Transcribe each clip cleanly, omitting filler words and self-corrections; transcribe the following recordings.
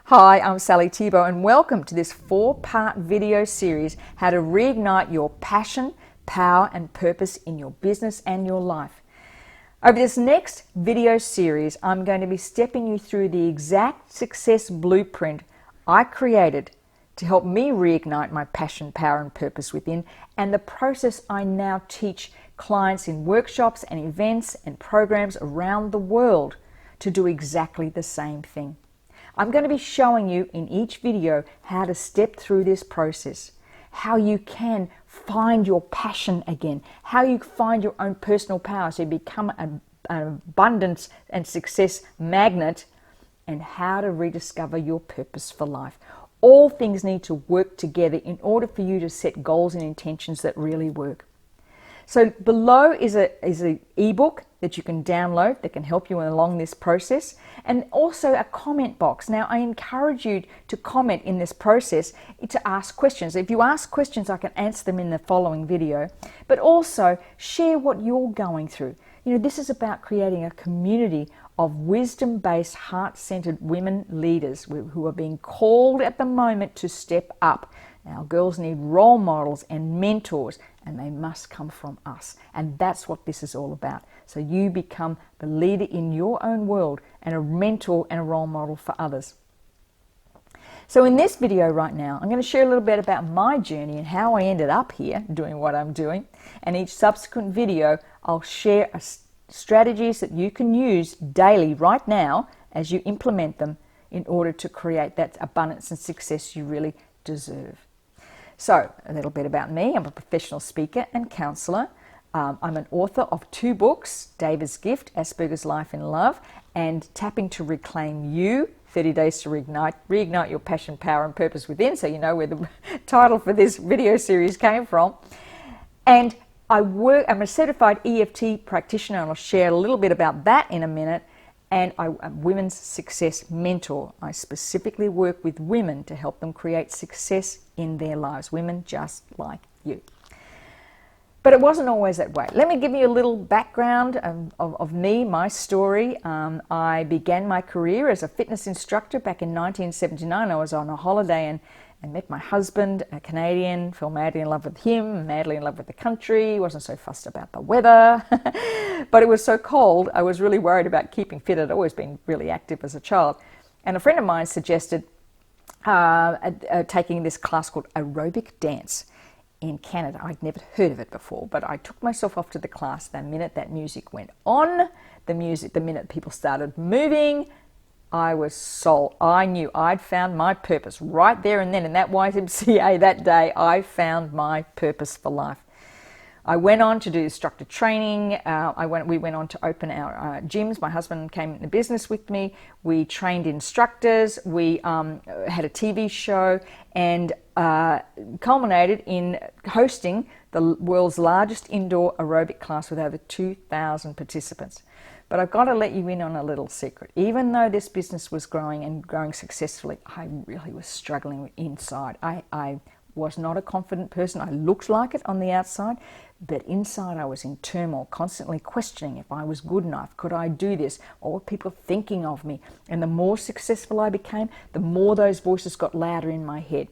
Hi, I'm Sally Thibault and welcome to this 4-part video series, How to Reignite Your Passion, Power and Purpose in Your Business and Your Life. Over this next video series, I'm going to be stepping you through the exact success blueprint I created to help me reignite my passion, power and purpose within, and the process I now teach clients in workshops and events and programs around the world to do exactly the same thing. I'm going to be showing you in each video how to step through this process, how you can find your passion again, how you find your own personal power so you become an abundance and success magnet, and how to rediscover your purpose for life. All things need to work together in order for you to set goals and intentions that really work. So below is an ebook that you can download that can help you along this process, and also a comment box. Now I encourage you to comment in this process, to ask questions. If you ask questions, I can answer them in the following video, but also share what you're going through. You know, this is about creating a community of wisdom-based, heart-centered women leaders who are being called at the moment to step up. Now, girls need role models and mentors, and they must come from us. And that's what this is all about. So you become the leader in your own world and a mentor and a role model for others. So in this video right now, I'm going to share a little bit about my journey and how I ended up here doing what I'm doing. And each subsequent video, I'll share strategies that you can use daily right now as you implement them in order to create that abundance and success you really deserve. So, a little bit about me. I'm a professional speaker and counselor. I'm an author of 2 books, David's Gift, Asperger's Life in Love, and Tapping to Reclaim You, 30 Days to Reignite Your Passion, Power and Purpose Within, so you know where the title for this video series came from. And I'm a certified EFT practitioner, and I'll share a little bit about that in a minute. And I'm a women's success mentor. I specifically work with women to help them create success in their lives, women just like you. But it wasn't always that way. Let me give you a little background of me, my story. I began my career as a fitness instructor back in 1979. I was on a holiday and met my husband, a Canadian, fell madly in love with him, madly in love with the country, wasn't so fussed about the weather, but it was so cold, I was really worried about keeping fit. I'd always been really active as a child. And a friend of mine suggested taking this class called aerobic dance in Canada. I'd never heard of it before, but I took myself off to the class. The minute that music went on, the minute people started moving, I was sold. I knew I'd found my purpose right there and then in that YMCA that day. I found my purpose for life. I went on to do instructor training. We went on to open our gyms. My husband came into business with me. We trained instructors. We had a TV show and culminated in hosting the world's largest indoor aerobic class with over 2,000 participants. But I've got to let you in on a little secret. Even though this business was growing and growing successfully, I really was struggling inside. I was not a confident person. I looked like it on the outside, but inside I was in turmoil, constantly questioning if I was good enough. Could I do this? What were people thinking of me? And the more successful I became, the more those voices got louder in my head.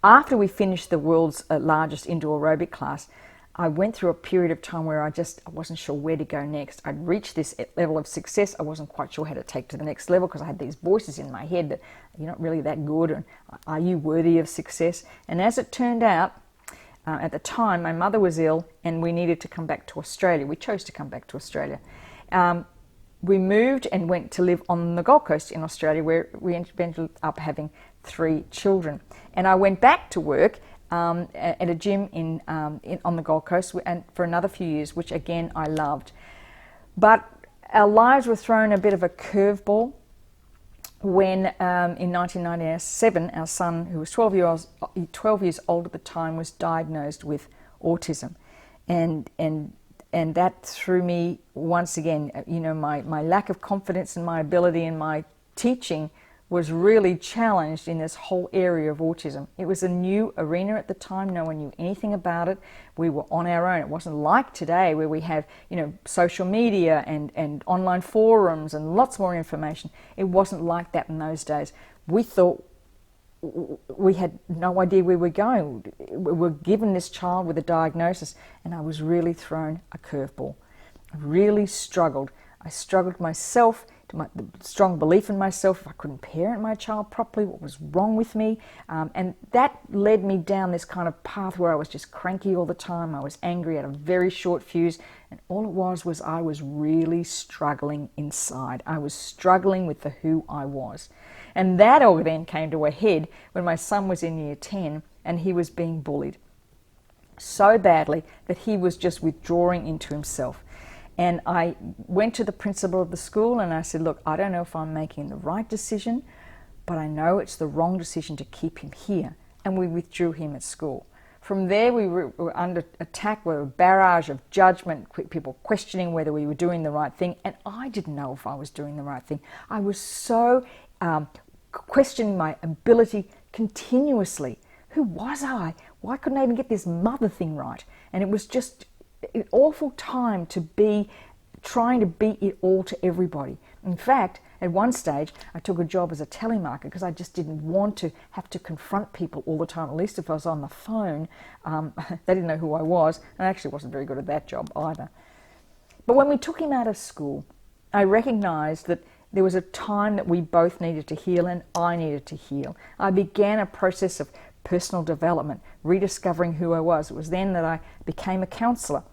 After we finished the world's largest indoor aerobic class, I went through a period of time where I wasn't sure where to go next. I'd reached this level of success. I wasn't quite sure how to take to the next level because I had these voices in my head that you're not really that good, and are you worthy of success? And as it turned out, at the time, my mother was ill and we needed to come back to Australia. We chose to come back to Australia. We moved and went to live on the Gold Coast in Australia, where we ended up having 3 children. And I went back to work at a gym on the Gold Coast and for another few years, which again I loved. But our lives were thrown a bit of a curveball when in 1997 our son, who was 12 years old at the time, was diagnosed with autism. And that threw me once again, you know, my lack of confidence in my ability and my teaching was really challenged in this whole area of autism. It was a new arena at the time. No one knew anything about it. We were on our own. It wasn't like today where we have, social media and online forums and lots more information. It wasn't like that in those days. We thought we had no idea where we were going. We were given this child with a diagnosis, and I was really thrown a curveball. I really struggled. I struggled myself, the strong belief in myself, if I couldn't parent my child properly, what was wrong with me. And that led me down this kind of path where I was just cranky all the time. I was angry, had a very short fuse, and all it was I was really struggling inside. I was struggling with the who I was. And that all then came to a head when my son was in year 10 and he was being bullied so badly that he was just withdrawing into himself. And I went to the principal of the school and I said, look, I don't know if I'm making the right decision, but I know it's the wrong decision to keep him here. And we withdrew him at school. From there, we were under attack with a barrage of judgment, people questioning whether we were doing the right thing. And I didn't know if I was doing the right thing. I was so questioning my ability continuously. Who was I? Why couldn't I even get this mother thing right? And it was just an awful time to be trying to be it all to everybody. In fact, at one stage, I took a job as a telemarketer because I just didn't want to have to confront people all the time. At least if I was on the phone, they didn't know who I was, and I actually wasn't very good at that job either. But when we took him out of school, I recognized that there was a time that we both needed to heal and I needed to heal. I began a process of personal development, rediscovering who I was. It was then that I became a counselor.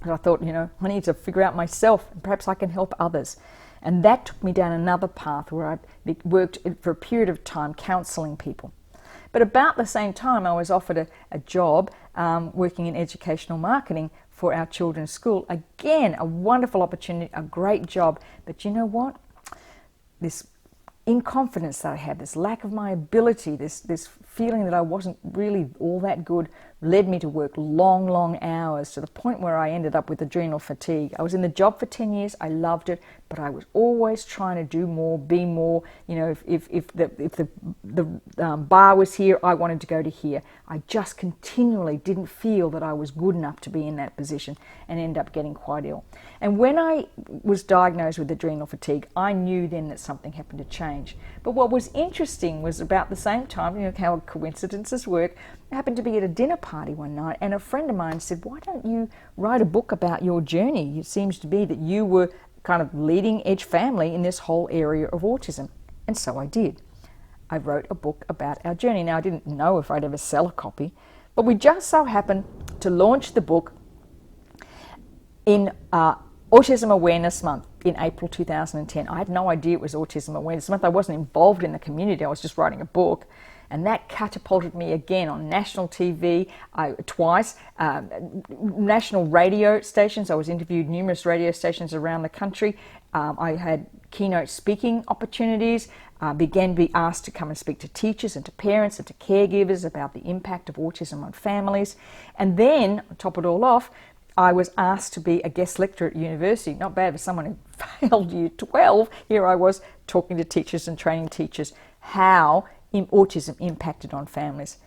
And I thought, I need to figure out myself and perhaps I can help others. And that took me down another path where I worked for a period of time counseling people. But about the same time, I was offered a job working in educational marketing for our children's school. Again, a wonderful opportunity, a great job. But you know what? This inconfidence that I had, this lack of my ability, this feeling that I wasn't really all that good, led me to work long, long hours to the point where I ended up with adrenal fatigue. I was in the job for 10 years. I loved it, but I was always trying to do more, be more. If the bar was here, I wanted to go to here. I just continually didn't feel that I was good enough to be in that position and ended up getting quite ill. And when I was diagnosed with adrenal fatigue, I knew then that something happened to change. But what was interesting was about the same time, how coincidences work, I happened to be at a dinner party one night and a friend of mine said, why don't you write a book about your journey? It seems to be that you were kind of leading edge family in this whole area of autism. And so I did. I wrote a book about our journey. Now, I didn't know if I'd ever sell a copy, but we just so happened to launch the book in Autism Awareness Month in April 2010. I had no idea it was Autism Awareness Month. I wasn't involved in the community. I was just writing a book. And that catapulted me again on national TV twice, national radio stations. I was interviewed numerous radio stations around the country. I had keynote speaking opportunities, began to be asked to come and speak to teachers and to parents and to caregivers about the impact of autism on families. And then, on top of it all off, I was asked to be a guest lecturer at university. Not bad for someone who failed year 12. Here I was talking to teachers and training teachers how autism impacted on families.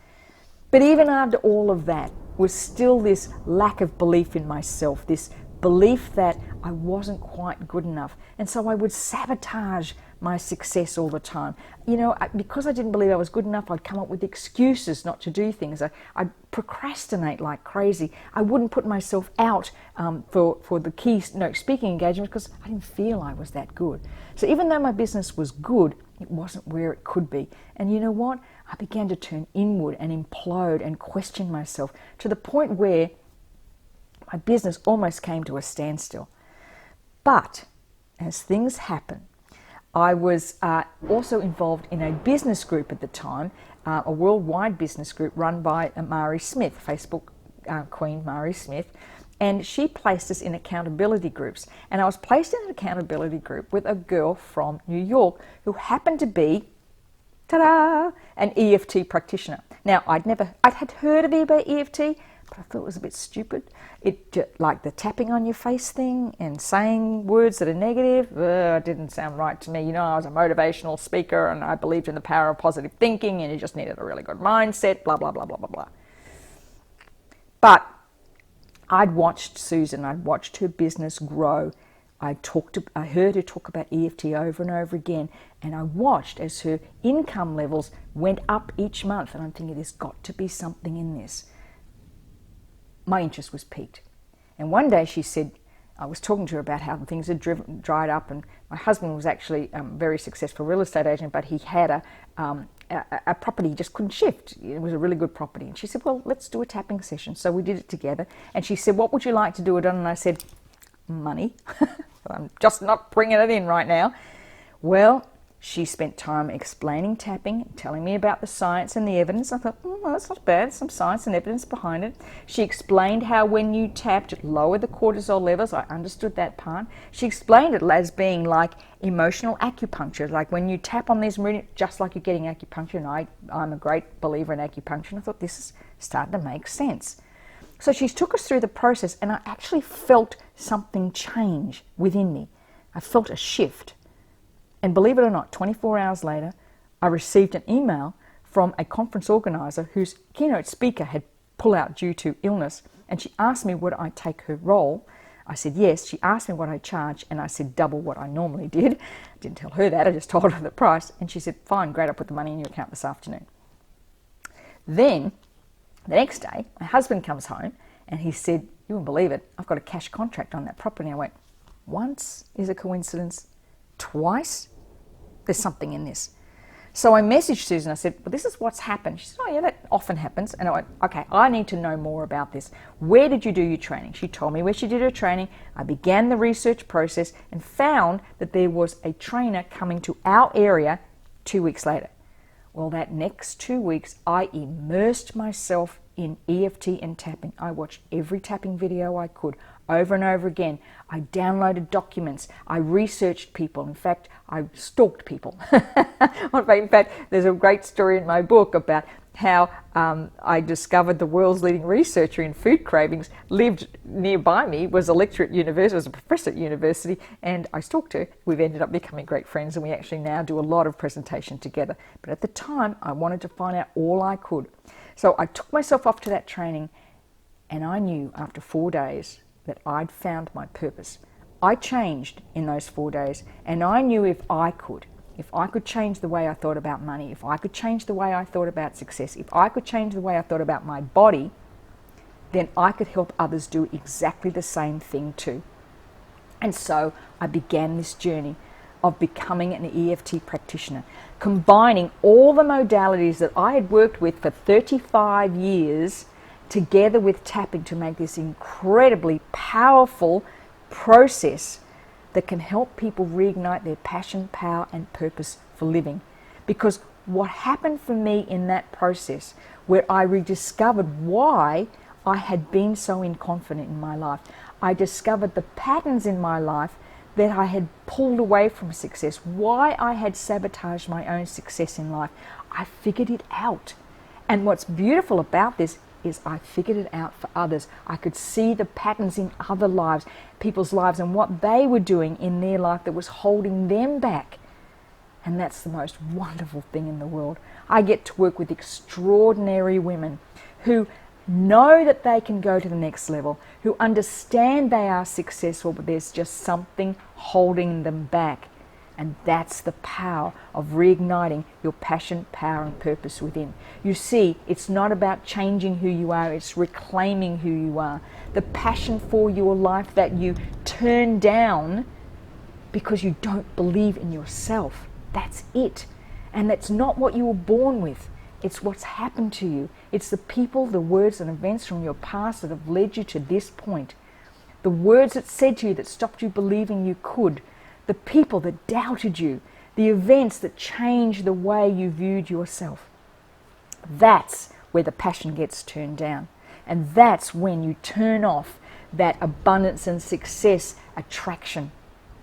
But even after all of that was still this lack of belief in myself, this belief that I wasn't quite good enough. And so I would sabotage my success all the time. Because I didn't believe I was good enough, I'd come up with excuses not to do things. I'd procrastinate like crazy. I wouldn't put myself out for the keynote speaking engagements because I didn't feel I was that good. So even though my business was good, it wasn't where it could be. And you know what? I began to turn inward and implode and question myself to the point where my business almost came to a standstill. But as things happen, I was also involved in a business group at the time, a worldwide business group run by Mari Smith, Facebook Queen Mari Smith, and she placed us in accountability groups. And I was placed in an accountability group with a girl from New York who happened to be, ta-da, an EFT practitioner. Now, I'd had heard of EFT, but I thought it was a bit stupid. Like the tapping on your face thing and saying words that are negative, didn't sound right to me. You know, I was a motivational speaker and I believed in the power of positive thinking and you just needed a really good mindset, blah, blah, blah, blah, blah, blah. But I'd watched Susan, I'd watched her business grow. I heard her talk about EFT over and over again, and I watched as her income levels went up each month, and I'm thinking there's got to be something in this. My interest was piqued. And one day she said, I was talking to her about how things had dried up, and my husband was actually a very successful real estate agent, but he had a property he just couldn't shift. It was a really good property. And she said, well, let's do a tapping session. So we did it together. And she said, what would you like to do it on? And I said, money. I'm just not bringing it in right now. Well, she spent time explaining tapping, telling me about the science and the evidence. I thought, well, that's not bad. Some science and evidence behind it. She explained how when you tapped, it lowered the cortisol levels. I understood that part. She explained it as being like emotional acupuncture, like when you tap on these meridians, just like you're getting acupuncture. And I'm a great believer in acupuncture. And I thought, this is starting to make sense. So she took us through the process, and I actually felt something change within me. I felt a shift. And believe it or not, 24 hours later, I received an email from a conference organizer whose keynote speaker had pulled out due to illness. And she asked me would I take her role. I said yes. She asked me what I charged, and I said double what I normally did. I didn't tell her that. I just told her the price. And she said, fine, great, I'll put the money in your account this afternoon. Then the next day, my husband comes home and he said, you wouldn't believe it, I've got a cash contract on that property. I went, once is a coincidence, twice, there's something in this. So I messaged Susan, I said, well, this is what's happened. She said, oh yeah, that often happens. And I went, okay, I need to know more about this. Where did you do your training? She told me where she did her training. I began the research process and found that there was a trainer coming to our area 2 weeks later. Well, that next 2 weeks, I immersed myself in EFT and tapping. I watched every tapping video I could over and over again. I downloaded documents. I researched people. In fact, I stalked people. In fact, there's a great story in my book about how I discovered the world's leading researcher in food cravings lived nearby me, was a lecturer at university, was a professor at university, and I stalked her. We've ended up becoming great friends, and we actually now do a lot of presentation together. But at the time, I wanted to find out all I could. So I took myself off to that training, and I knew after 4 days that I'd found my purpose. I changed in those 4 days, and I knew if I could change the way I thought about money, if I could change the way I thought about success, if I could change the way I thought about my body, then I could help others do exactly the same thing too. And so I began this journey of becoming an EFT practitioner, combining all the modalities that I had worked with for 35 years together with tapping to make this incredibly powerful process that can help people reignite their passion, power, and purpose for living. Because what happened for me in that process, where I rediscovered why I had been so inconfident in my life, I discovered the patterns in my life that I had pulled away from success, why I had sabotaged my own success in life. I figured it out. And what's beautiful about this is I figured it out for others. I could see the patterns in other lives, people's lives, and what they were doing in their life that was holding them back. And that's the most wonderful thing in the world. I get to work with extraordinary women who know that they can go to the next level, who understand they are successful, but there's just something holding them back. And that's the power of reigniting your passion, power, and purpose within. You see, it's not about changing who you are, it's reclaiming who you are. The passion for your life that you turn down because you don't believe in yourself. That's it. And that's not what you were born with. It's what's happened to you. It's the people, the words, and events from your past that have led you to this point. The words that said to you that stopped you believing you could. The people that doubted you. The events that changed the way you viewed yourself. That's where the passion gets turned down. And that's when you turn off that abundance and success attraction.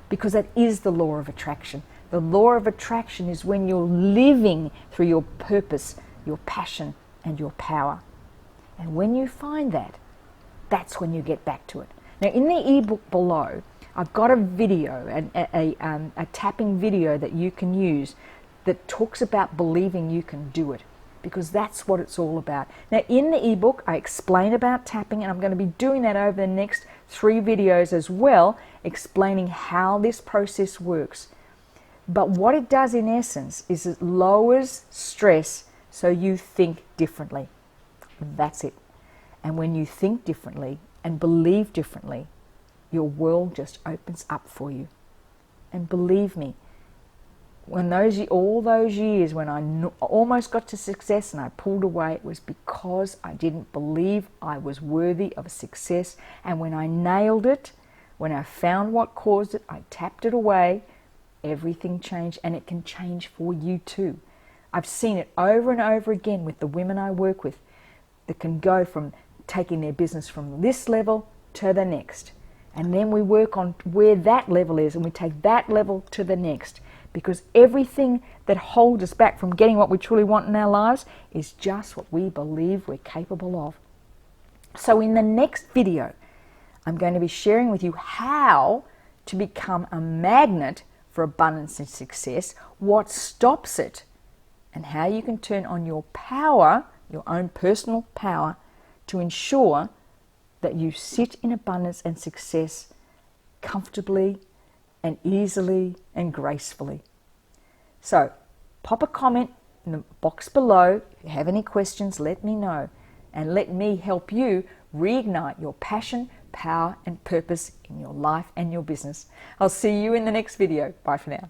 Because that is the law of attraction. The law of attraction is when you're living through your purpose, your passion, and your power. And when you find that, that's when you get back to it. Now, in the ebook below, I've got a video, a tapping video that you can use that talks about believing you can do it, because that's what it's all about. Now, in the ebook, I explain about tapping, and I'm going to be doing that over the next 3 videos as well, explaining how this process works. But what it does in essence is it lowers stress so you think differently. That's it. And when you think differently and believe differently, your world just opens up for you. And believe me, when all those years when I almost got to success and I pulled away, it was because I didn't believe I was worthy of success. And when I nailed it, when I found what caused it, I tapped it away, everything changed, and it can change for you too. I've seen it over and over again with the women I work with that can go from taking their business from this level to the next. And then we work on where that level is, and we take that level to the next. Because everything that holds us back from getting what we truly want in our lives is just what we believe we're capable of. So in the next video, I'm going to be sharing with you how to become a magnet for abundance and success, what stops it, and how you can turn on your power, your own personal power, to ensure that you sit in abundance and success comfortably and easily and gracefully. So pop a comment in the box below. If you have any questions, let me know, and let me help you reignite your passion, power and purpose in your life and your business. I'll see you in the next video. Bye for now.